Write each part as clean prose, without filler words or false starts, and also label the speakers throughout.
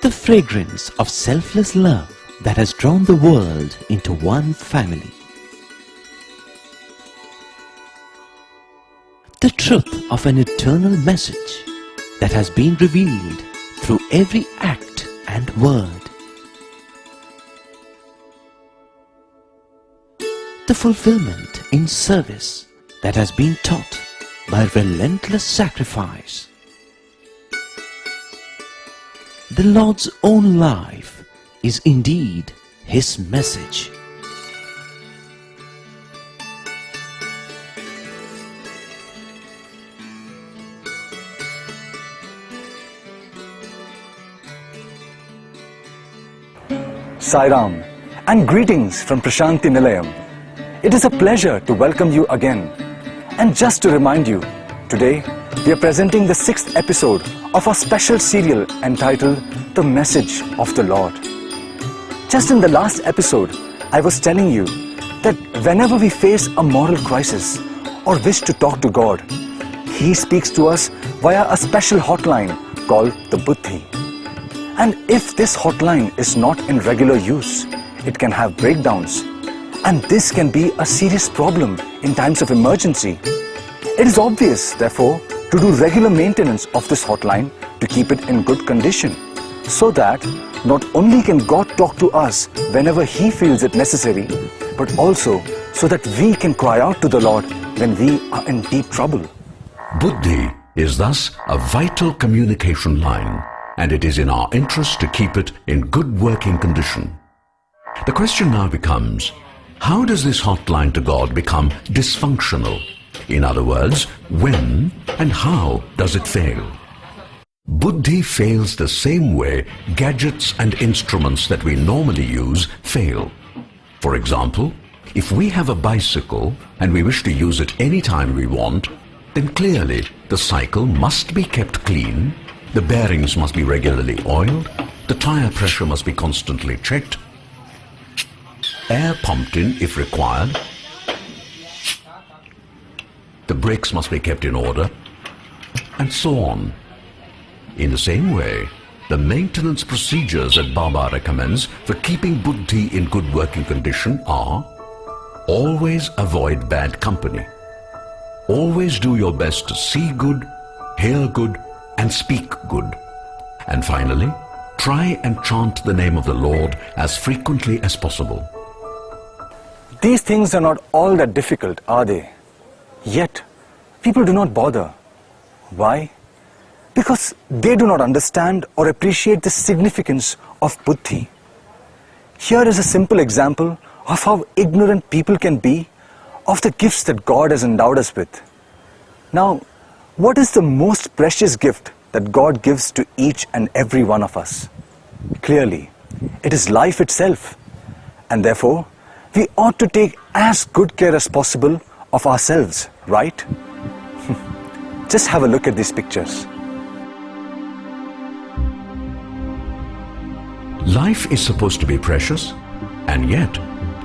Speaker 1: The fragrance of selfless love that has drawn the world into one family. The truth of an eternal message that has been revealed through every act and word. The fulfillment in service that has been taught by relentless sacrifice. The Lord's own life is indeed His message.
Speaker 2: Sai Ram, and greetings from Prashanti Nilayam. It is a pleasure to welcome you again. And just to remind you, today we are presenting the 6th episode of our special serial entitled The Message of the Lord. Just in the last episode, I was telling you that whenever we face a moral crisis or wish to talk to God, He speaks to us via a special hotline called the Buddhi. And if this hotline is not in regular use, it can have breakdowns. And this can be a serious problem in times of emergency. It is obvious, therefore, to do regular maintenance of this hotline to keep it in good condition, so that not only can God talk to us whenever He feels it necessary, but also so that we can cry out to the Lord when we are in deep trouble.
Speaker 3: Buddhi is thus a vital communication line, and it is in our interest to keep it in good working condition. The question now becomes, how does this hotline to God become dysfunctional? In other words, when and how does it fail? Buddhi fails the same way gadgets and instruments that we normally use fail. For example, if we have a bicycle and we wish to use it anytime we want, then clearly the cycle must be kept clean, the bearings must be regularly oiled, the tire pressure must be constantly checked, air pumped in if required, the brakes must be kept in order, and so on. In the same way, the maintenance procedures that Baba recommends for keeping Buddhi in good working condition are: always avoid bad company, always do your best to see good, hear good, and speak good, and finally, try and chant the name of the Lord as frequently as possible.
Speaker 2: These things are not all that difficult, are they? Yet, people do not bother. Why? Because they do not understand or appreciate the significance of Buddhi. Here is a simple example of how ignorant people can be of the gifts that God has endowed us with. Now, what is the most precious gift that God gives to each and every one of us? Clearly, it is life itself. And therefore, we ought to take as good care as possible of ourselves, right? Just have a look at these pictures.
Speaker 3: Life is supposed to be precious, and yet,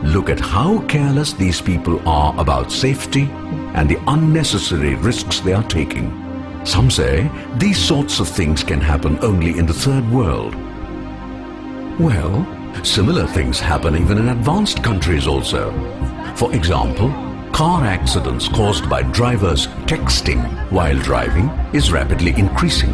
Speaker 3: look at how careless these people are about safety and the unnecessary risks they are taking. Some say these sorts of things can happen only in the third world. Well, similar things happen even in advanced countries also. For example, car accidents caused by drivers texting while driving is rapidly increasing.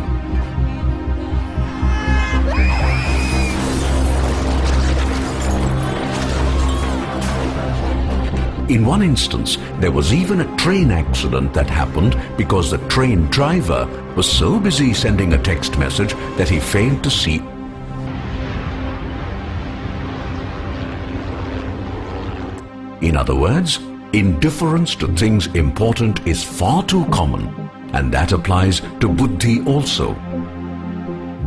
Speaker 3: In one instance, there was even a train accident that happened because the train driver was so busy sending a text message that he failed to see. In other words, indifference to things important is far too common, and that applies to Buddhi also.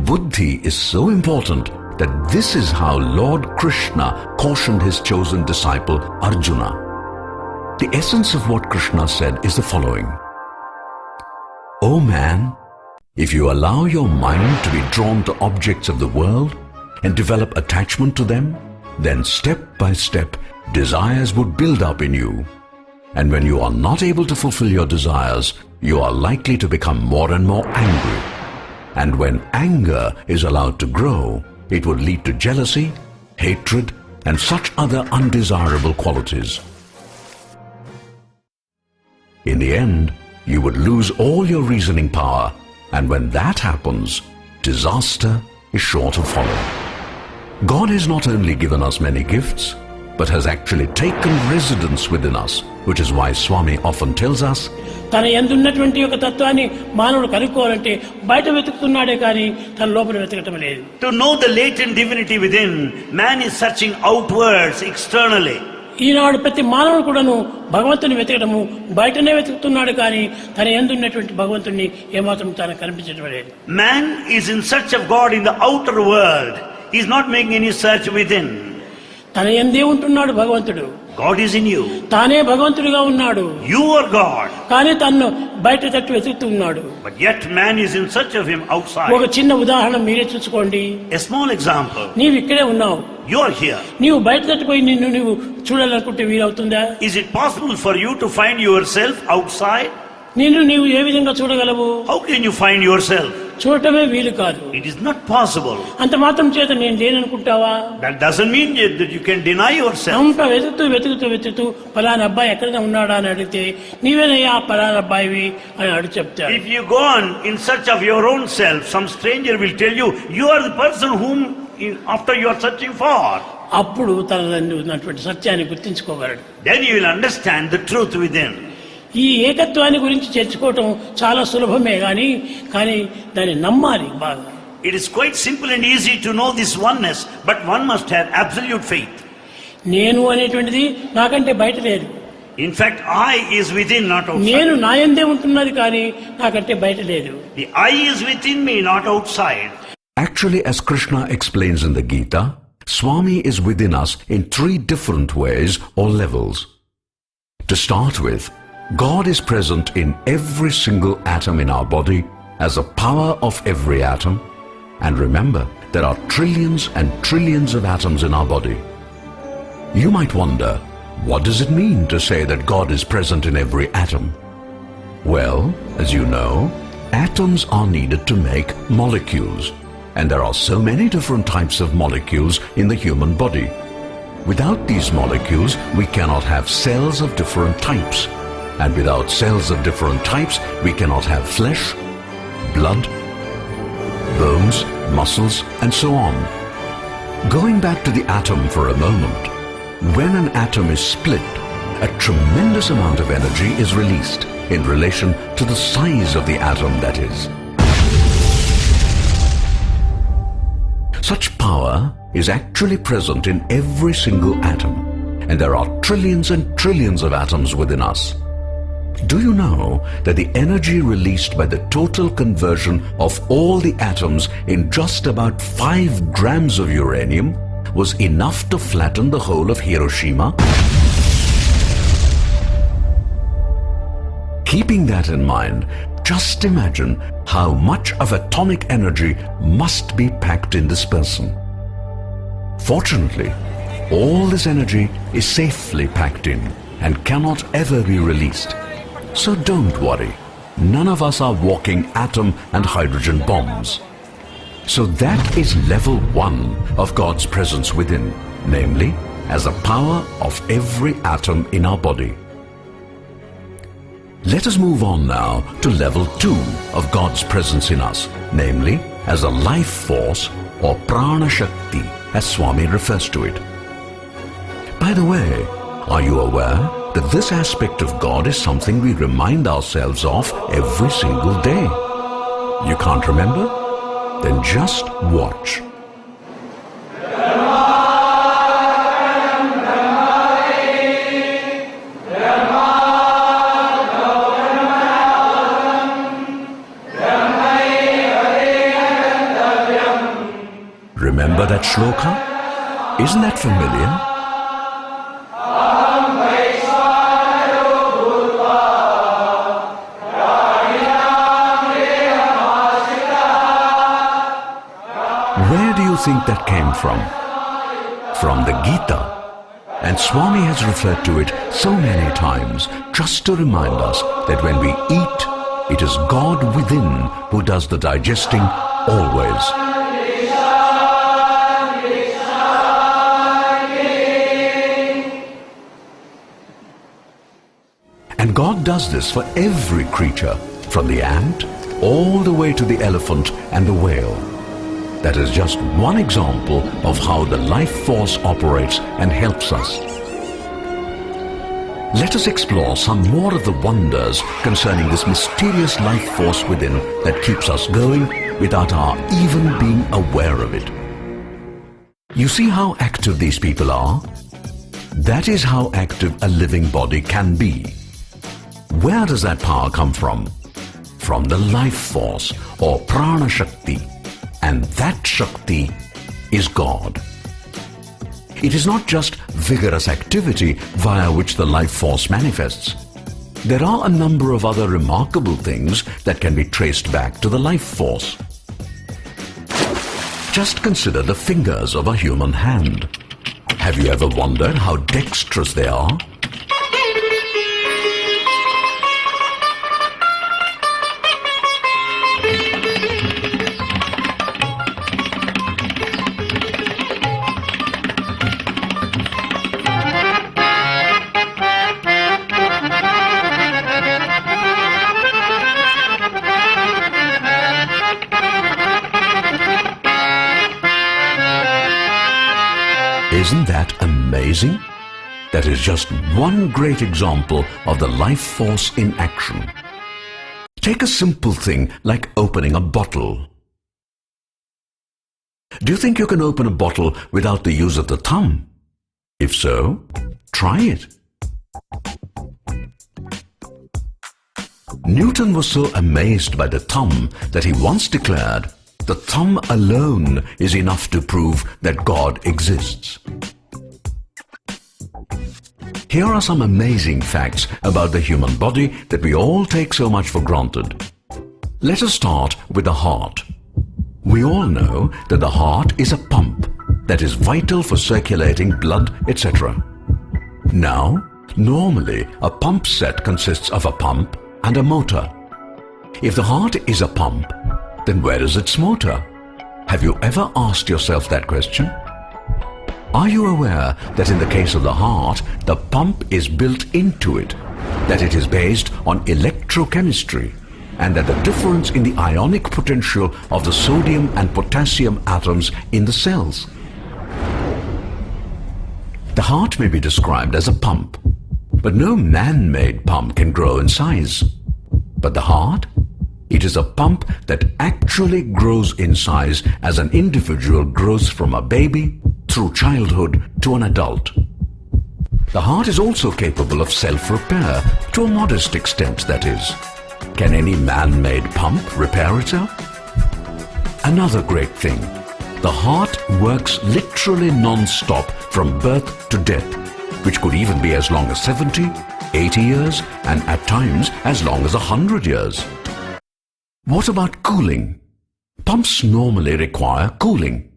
Speaker 3: Buddhi is so important that this is how Lord Krishna cautioned his chosen disciple Arjuna. The essence of what Krishna said is the following: O man, if you allow your mind to be drawn to objects of the world and develop attachment to them, then step by step desires would build up in you. And when you are not able to fulfill your desires, you are likely to become more and more angry. And when anger is allowed to grow, it would lead to jealousy, hatred, and such other undesirable qualities. In the end, you would lose all your reasoning power, and when that happens, disaster is sure to follow. God has not only given us many gifts, but has actually taken residence within us, which is why Swami often tells us,
Speaker 4: తన యందున్నటువంటి ఒక తత్వాన్ని మానవుడు కనుక్కోవాలంటే బయట వెతుకుతున్నాడే కానీ తన లోపల వెతకటం లేదు.
Speaker 5: To know the latent divinity within, man is searching outwards, externally.
Speaker 4: ఈనాడు ప్రతి మానవుడు కూడాను భగవంతుని వెతకడము బయటనే వెతుకుతున్నాడు కానీ తన యందున్నటువంటి భగవంతుని ఏమాత్రం తాను కనిపించడం లేదు.
Speaker 5: Man is in search of God in the outer world. He is not making any search within.
Speaker 4: తన యందే ఉంటున్నాడు భగవంతుడు.
Speaker 5: God is in you.
Speaker 4: తానే భగవంతుడిగా ఉన్నాడు.
Speaker 5: You are God.
Speaker 4: కానీ తన్ను బయట తట్టు వెతుకుతున్నాడు.
Speaker 5: But yet man is in search of him outside.
Speaker 4: ఒక చిన్న ఉదాహరణ మీరే చూసుకోండి.
Speaker 5: A small example.
Speaker 4: నీవు ఇక్కడే ఉన్నావు.
Speaker 5: You are here.
Speaker 4: నీవు బయట తట్టుపోయి నీవు చూడాలనుకుంటే వీలవుతుందా?
Speaker 5: Is it possible for you to find yourself outside?
Speaker 4: నీవు ఏ విధంగా చూడగలవు?
Speaker 5: How can you find yourself?
Speaker 4: చూడటమే వీలు కాదు.
Speaker 5: It is not possible.
Speaker 4: అంత మాత్రం చేత నేను లేననుకుంటావా?
Speaker 5: That doesn't mean that you can deny yourself.
Speaker 4: అంత వెతుకుతూ పలానా అబ్బాయి ఎక్కడైనా ఉన్నాడా అని అడిగితే నీవేనయ్యా పలానా అబ్బాయివి అని అడిగి చెప్తాడు.
Speaker 5: If you go on in search of your own self, some stranger will tell you, you are the person whom after you are searching for.
Speaker 4: అప్పుడు తన ఉన్నటువంటి సత్యాన్ని గుర్తించుకోగలడు.
Speaker 5: Then you will understand the truth within.
Speaker 4: ఈ ఏకత్వాన్ని గురించి చర్చించుకోవటం చాలా సులభమే కానీ దాన్ని నమ్మాలి బాగా.
Speaker 5: It is quite simple and easy to know this oneness, but one must have absolute faith.
Speaker 4: నేను అనేటువంటిది నాకంటే బయట లేదు.
Speaker 5: In fact, I is within, not outside.
Speaker 4: నేను నా యందే ఉంటున్నది కానీ నాకంటే బయట లేదు.
Speaker 5: The I is within me, not outside.
Speaker 3: Actually, as Krishna explains in the Gita, Swami is within us in 3 different ways or levels. To start with, God is present in every single atom in our body as a power of every atom. And remember, there are trillions and trillions of atoms in our body. You might wonder, what does it mean to say that God is present in every atom? Well, as you know, atoms are needed to make molecules. And there are so many different types of molecules in the human body. Without these molecules, we cannot have cells of different types. And without cells of different types, we cannot have flesh, blood, bones, muscles, and so on. Going back to the atom for a moment, when an atom is split, a tremendous amount of energy is released in relation to the size of the atom, that is. Such power is actually present in every single atom, and there are trillions and trillions of atoms within us. Do you know that the energy released by the total conversion of all the atoms in just about 5 grams of uranium was enough to flatten the whole of Hiroshima? Keeping that in mind, just imagine how much of atomic energy must be packed in this person. Fortunately, all this energy is safely packed in and cannot ever be released. So don't worry, none of us are walking atom and hydrogen bombs. So that is level 1 of God's presence within, namely, as a power of every atom in our body. Let us move on now to level 2 of God's presence in us, namely, as a life force or prana shakti, as Swami refers to it. By the way, are you aware that this aspect of God is something we remind ourselves of every single day? You can't remember? Then just watch. Remember that shloka? Isn't that familiar? Where do you think that came from? From the Gita. And Swami has referred to it so many times just to remind us that when we eat, it is God within who does the digesting always. And God does this for every creature, from the ant all the way to the elephant and the whale. That is just one example of how the life force operates and helps us. Let us explore some more of the wonders concerning this mysterious life force within that keeps us going without our even being aware of it. You see how active these people are? That is how active a living body can be. Where does that power come from? From the life force or prana shakti, and that shakti is God. It is not just vigorous activity via which the life force manifests. There are a number of other remarkable things that can be traced back to the life force. Just consider the fingers of a human hand. Have you ever wondered how dexterous they are? Isn't that amazing? That is just one great example of the life force in action. Take a simple thing like opening a bottle. Do you think you can open a bottle without the use of the thumb? If so, try it. Newton was so amazed by the thumb that he once declared, "The thumb alone is enough to prove that God exists." Here are some amazing facts about the human body that we all take so much for granted. Let us start with the heart. We all know that the heart is a pump that is vital for circulating blood, etc. Now, normally a pump set consists of a pump and a motor. If the heart is a pump, then where is its motor? Have you ever asked yourself that question? Are you aware that in the case of the heart, the pump is built into it, that it is based on electrochemistry, and that the difference in the ionic potential of the sodium and potassium atoms in the cells? The heart may be described as a pump, but no man-made pump can grow in size. But the heart? It is a pump that actually grows in size as an individual grows from a baby through childhood to an adult. The heart is also capable of self-repair, to a modest extent, that is. Can any man-made pump repair itself? Another great thing, the heart works literally non-stop from birth to death, which could even be as long as 70, 80 years, and at times as long as 100 years. What about cooling? Pumps normally require cooling.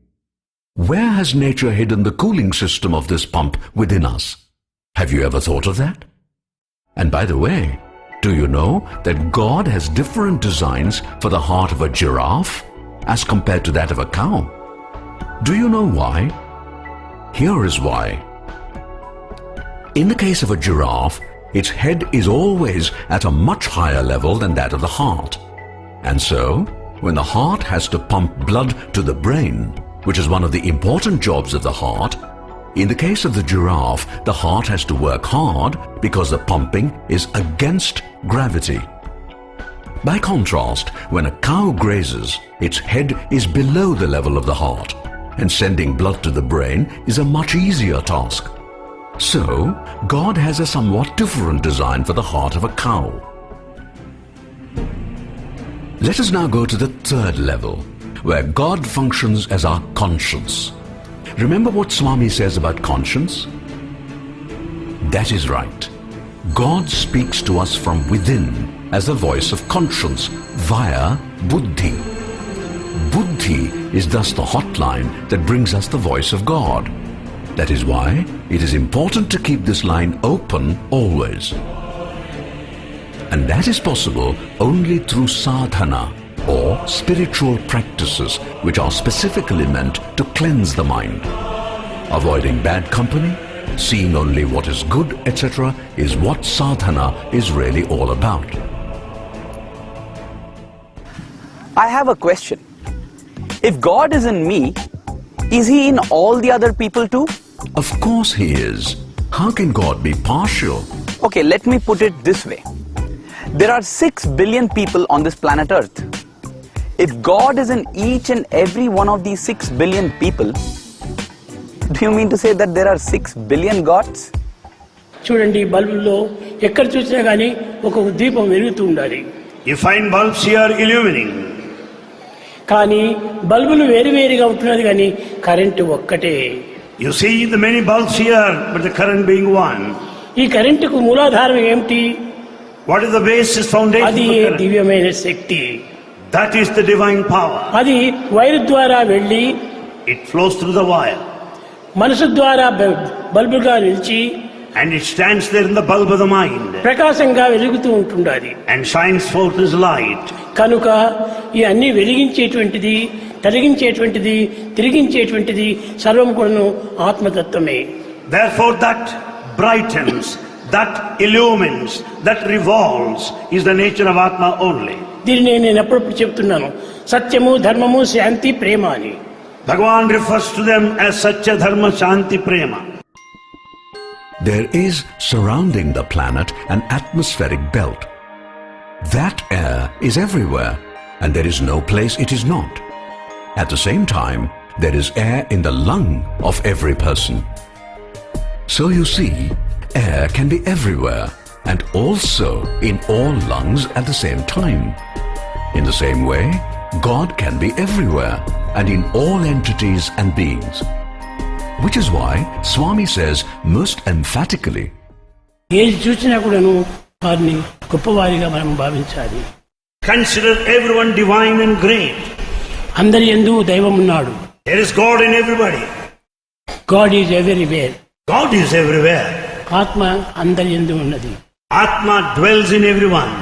Speaker 3: Where has nature hidden the cooling system of this pump within us? Have you ever thought of that? And by the way, do you know that God has different designs for the heart of a giraffe as compared to that of a cow? Do you know why? Here is why. In the case of a giraffe, its head is always at a much higher level than that of the heart. And so, when the heart has to pump blood to the brain, which is one of the important jobs of the heart, in the case of the giraffe, the heart has to work hard because the pumping is against gravity. By contrast, when a cow grazes, its head is below the level of the heart, and sending blood to the brain is a much easier task. So, God has a somewhat different design for the heart of a cow. Let us now go to the third level, where God functions as our conscience. Remember what Swami says about conscience? That is right. God speaks to us from within as the voice of conscience via buddhi. Buddhi is thus the hotline that brings us the voice of God. That is why it is important to keep this line open always. And that is possible only through sadhana, or spiritual practices which are specifically meant to cleanse the mind. Avoiding bad company, seeing only what is good, etc. is what sadhana is really all about.
Speaker 6: I have a question. If God is in me, is He in all the other people too?
Speaker 3: Of course He is. How can God be partial?
Speaker 6: Okay, let me put it this way. There are 6 billion people on this planet Earth. If God is in each and every one of these 6 billion people, do you mean to say that there are 6 billion gods?
Speaker 4: చూడండి, బల్బుల్లో ఎక్కడ చూసినా కానీ ఒక దీపం వెలుగుతూ ఉండాలి.
Speaker 5: You find bulbs here illuminating.
Speaker 4: కానీ బల్బులు వేరువేరుగా ఉంటున్నది, కానీ కరెంటు ఒక్కటే.
Speaker 5: You see the many bulbs here, but the current being one.
Speaker 4: ఈ కరెంటుకు మూలాధారం ఏమిటి?
Speaker 5: What is the basis foundation
Speaker 4: అది
Speaker 5: for current?
Speaker 4: దివ్యమైన శక్తి.
Speaker 5: That is the divine power.
Speaker 4: అది వైరు ద్వారా వెళ్ళి
Speaker 5: It flows through the wire.
Speaker 4: మనసు ద్వారా బల్బుగా నిలిచి
Speaker 5: And it stands there in the bulb of the mind.
Speaker 4: ప్రకాశంగా వెలుగుతూ ఉంటుండాలి.
Speaker 5: And shines forth as light.
Speaker 4: కనుక ఈ అన్ని వెలిగించేటువంటిది, తొలగించేటువంటిది, తిరిగించేటువంటిది సర్వం కూడాను ఆత్మతత్వమే.
Speaker 5: Therefore that brightens, that illumines, that revolves is the nature of Atma only.
Speaker 4: దీనిని నేను ఎప్పుడప్పుడు చెప్తున్నాను, సత్యము, ధర్మము, శాంతి, ప్రేమ అని.
Speaker 5: Bhagavan refers to them as Satya, Dharma, Shanti, Prema.
Speaker 3: There is surrounding the planet an atmospheric belt. That air is everywhere, and there is no place it is not. At the same time, there is air in the lung of every person. So you see, air can be everywhere and also in all lungs at the same time. In the same way, God can be everywhere and in all entities and beings. Which is why Swami says most emphatically,
Speaker 4: ఏది చూసినా కూడాను వారిని గొప్పవారిగా మనం భావించాలి.
Speaker 5: Consider everyone divine and great.
Speaker 4: అందరి యందు దైవం ఉన్నాడు.
Speaker 5: There is God in everybody.
Speaker 4: God is everywhere.
Speaker 5: God is everywhere.
Speaker 4: ఆత్మ అందరి యందు ఉన్నది.
Speaker 5: Atma dwells in everyone.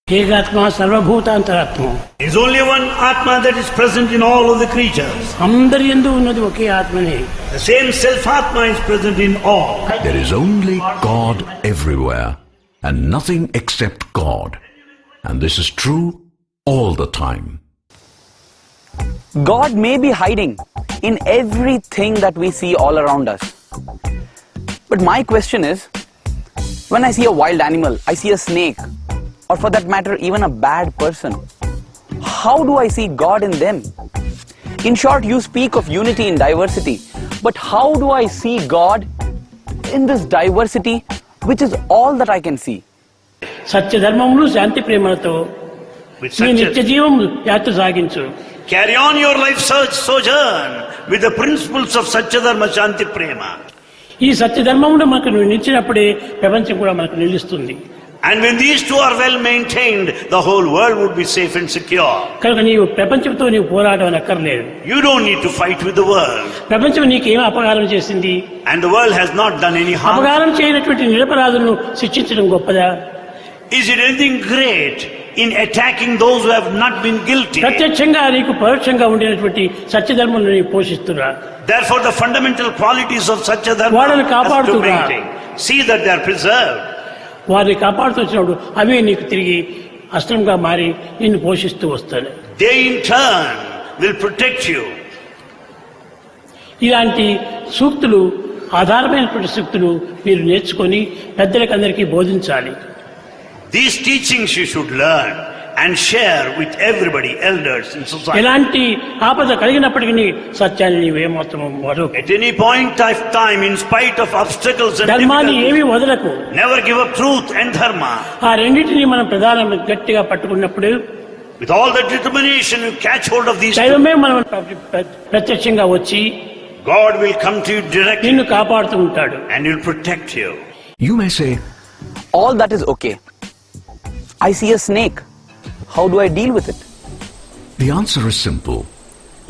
Speaker 4: ఏకాత్మ సర్వభూతాంతరాత్మ.
Speaker 5: There is only one Atma that is present in all of the creatures.
Speaker 4: అందరి యందు ఉన్నది ఒకే ఆత్మనే.
Speaker 5: The same self-Atma is present in all.
Speaker 3: there is only God everywhere and nothing except God. And this is true all the time.
Speaker 6: God may be hiding in everything that we see all around us. But my question is, when I see a wild animal, I see a snake, or for that matter, even a bad person, how do I see God in them? In short, you speak of unity in diversity, but how do I see God in this diversity, which is all that I can see?
Speaker 4: సత్య ధర్మములు, శాంతి, ప్రేమలతో
Speaker 5: With
Speaker 4: నీ నిత్య
Speaker 5: Satya,
Speaker 4: జీవం యాత్ర సాగించు.
Speaker 5: carry on your life sojourn with the principles of Satya, Dharma, Shanti, Prema.
Speaker 4: ఈ సత్య ధర్మములు మనకు నిలిచినప్పుడే ప్రపంచం కూడా మనకు నిలుస్తుంది.
Speaker 5: And when these two are well maintained, the whole world would be safe and secure.
Speaker 4: కనుక నీవు ప్రపంచంతో నీవు పోరాటం అక్కర్లేదు.
Speaker 5: You don't need to fight with the world.
Speaker 4: ప్రపంచం నీకేం అపకారం చేసింది?
Speaker 5: And the world has not done any harm.
Speaker 4: అపకారం చేయనటువంటి నిరపరాధులను శిక్షించడం గొప్పదా?
Speaker 5: Is it anything great in attacking those who have not been guilty?
Speaker 4: ప్రత్యక్షంగా నీకు పరోక్షంగా ఉండినటువంటి సత్యధర్మలను నీవు పోషిస్తున్నా.
Speaker 5: Therefore the fundamental qualities of Satya Dharma
Speaker 4: వాళ్ళని
Speaker 5: has to
Speaker 4: కాపాడుతున్నా.
Speaker 5: maintain. See that they are preserved.
Speaker 4: వారిని కాపాడుతూ వచ్చినప్పుడు అవే నీకు తిరిగి అస్త్రంగా మారి నిన్ను పోషిస్తూ వస్తాయి.
Speaker 5: They in turn will protect you.
Speaker 4: ఇలాంటి సూక్తులు, ఆధారమైనటువంటి సూక్తులు మీరు నేర్చుకొని పెద్దలకు అందరికీ బోధించాలి.
Speaker 5: These teachings you should learn and share with everybody, elders in society.
Speaker 4: ఎలాంటి ఆపద కలిగినప్పటికీ సత్యాన్ని నీవేమాత్రం వదలకు.
Speaker 5: At any point of time, in spite of obstacles and
Speaker 4: ధర్మాన్ని ఏమీ
Speaker 5: difficulties,
Speaker 4: వదలకు.
Speaker 5: never give up truth and dharma.
Speaker 4: ఆ రెండింటినీ మనం ప్రధానంగా గట్టిగా పట్టుకున్నప్పుడు
Speaker 5: With all the determination you catch hold of these two,
Speaker 4: దైవమే మనం ప్రత్యక్షంగా వచ్చి
Speaker 5: God will come to you directly
Speaker 4: నిన్ను కాపాడుతూ ఉంటాడు.
Speaker 5: and will protect you.
Speaker 3: You may say,
Speaker 6: All that is okay. I see a snake. How do I deal with it?
Speaker 3: the answer is simple.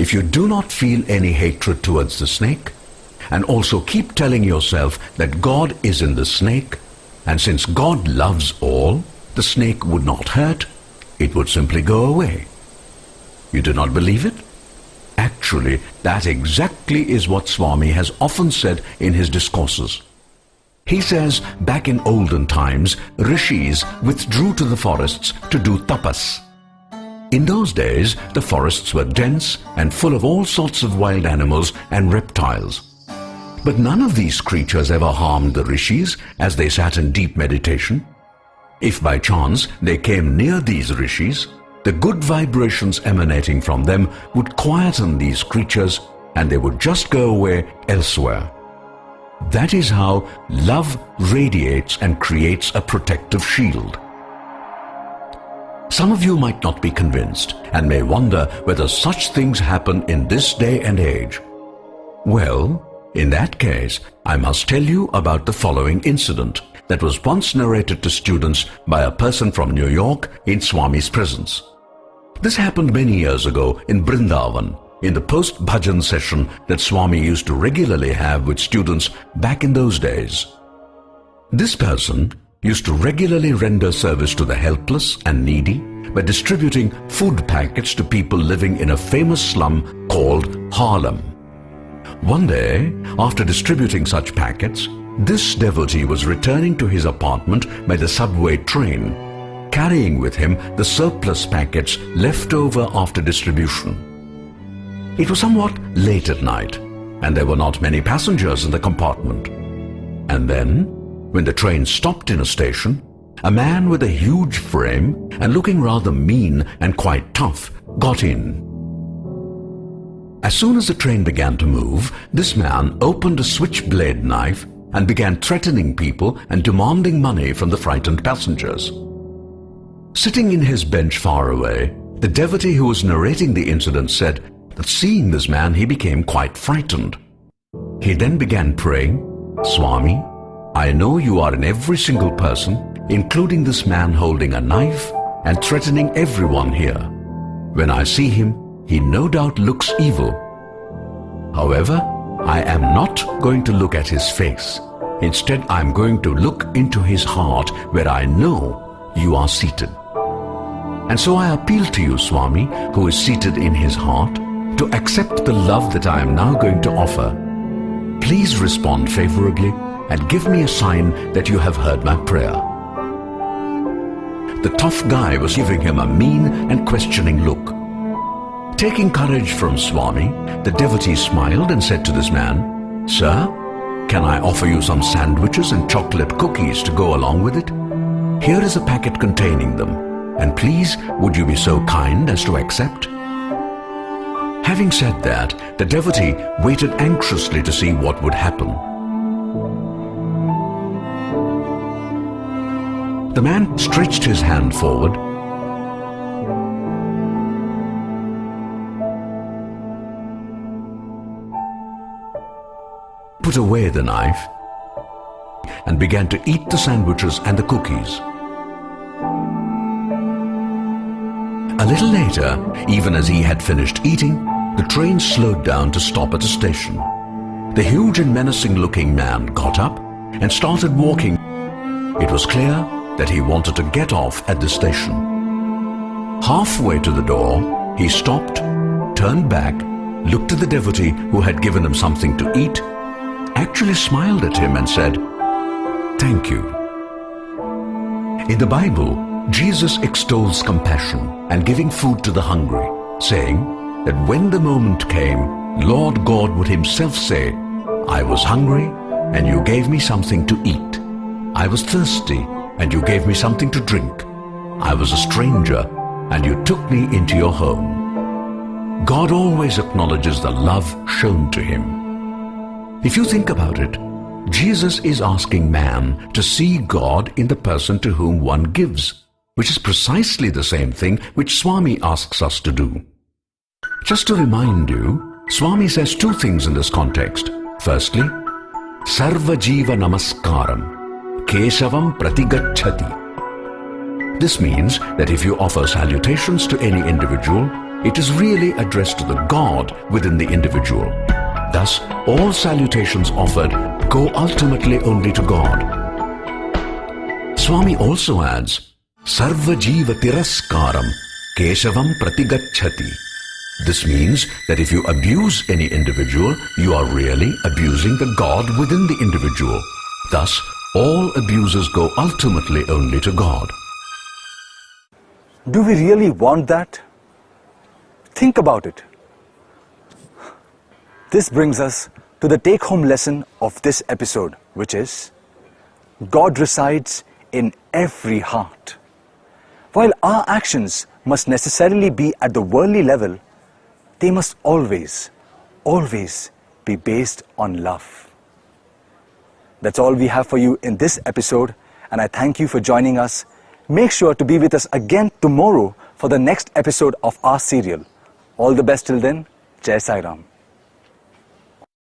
Speaker 3: If you do not feel any hatred towards the snake, and also keep telling yourself that God is in the snake, and since God loves all, the snake would not hurt, it would simply go away. You do not believe it? Actually, that exactly is what Swami has often said in his discourses. He says back in olden times, rishis withdrew to the forests to do tapas. In those days, the forests were dense and full of all sorts of wild animals and reptiles. But none of these creatures ever harmed the rishis as they sat in deep meditation. If by chance they came near these rishis, the good vibrations emanating from them would quieten these creatures and they would just go away elsewhere. That is how love radiates and creates a protective shield. Some of you might not be convinced and may wonder whether such things happen in this day and age. Well, in that case, I must tell you about the following incident that was once narrated to students by a person from New York in Swami's presence. This happened many years ago in Vrindavan, in the post-bhajan session that Swami used to regularly have with students back in those days. This person used to regularly render service to the helpless and needy by distributing food packets to people living in a famous slum called Harlem. One day, after distributing such packets, this devotee was returning to his apartment by the subway train, carrying with him the surplus packets left over after distribution. It was somewhat late at night, and there were not many passengers in the compartment. And then, when the train stopped in a station, a man with a huge frame and looking rather mean and quite tough got in. As soon as the train began to move, this man opened a switchblade knife and began threatening people and demanding money from the frightened passengers. Sitting in his bench far away, the devotee who was narrating the incident said that seeing this man he became quite frightened. He then began praying, "Swami, I know you are in every single person, including this man holding a knife and threatening everyone here. When I see him, he no doubt looks evil. However, I am not going to look at his face. Instead, I am going to look into his heart where I know you are seated. And so I appeal to you, Swami, who is seated in his heart, to accept the love that I am now going to offer. Please respond favorably and give me a sign that you have heard my prayer." The tough guy was giving him a mean and questioning look. Taking courage from Swami, the devotee smiled and said to this man, "Sir, can I offer you some sandwiches and chocolate cookies to go along with it? Here is a packet containing them, and please would you be so kind as to accept?" Having said that, the devotee waited anxiously to see what would happen. The man stretched his hand forward, put away the knife, and began to eat the sandwiches and the cookies. A little later, even as he had finished eating, the train slowed down to stop at a station. The huge and menacing-looking man got up and started walking. It was clear that he wanted to get off at the station. Halfway to the door, he stopped, turned back, looked at the devotee who had given him something to eat, actually smiled at him and said, "Thank you." In the Bible, Jesus extols compassion and giving food to the hungry, saying that when the moment came, Lord God would himself say, "I was hungry and you gave me something to eat. I was thirsty and you gave me something to drink. I was a stranger and you took me into your home." God always acknowledges the love shown to him. If you think about it, Jesus is asking man to see God in the person to whom one gives, which is precisely the same thing which Swami asks us to do. Just to remind you, Swami says two things in this context. Firstly, Sarva Jiva Namaskaram, Keshavam Pratigacchati. This means that if you offer salutations to any individual, it is really addressed to the God within the individual. Thus, all salutations offered go ultimately only to God. Swami also adds, Sarva Jiva Tiraskaram Keshavam Pratigacchati. This means that if you abuse any individual, you are really abusing the God within the individual. Thus, all abuses go ultimately only to God.
Speaker 2: Do we really want that? Think about it. This brings us to the take-home lesson of this episode, which is, God resides in every heart. While our actions must necessarily be at the worldly level, they must always, always be based on love. That's all we have for you in this episode, and I thank you for joining us. Make sure to be with us again tomorrow for the next episode of our serial. All the best till then. Jai Sai Ram.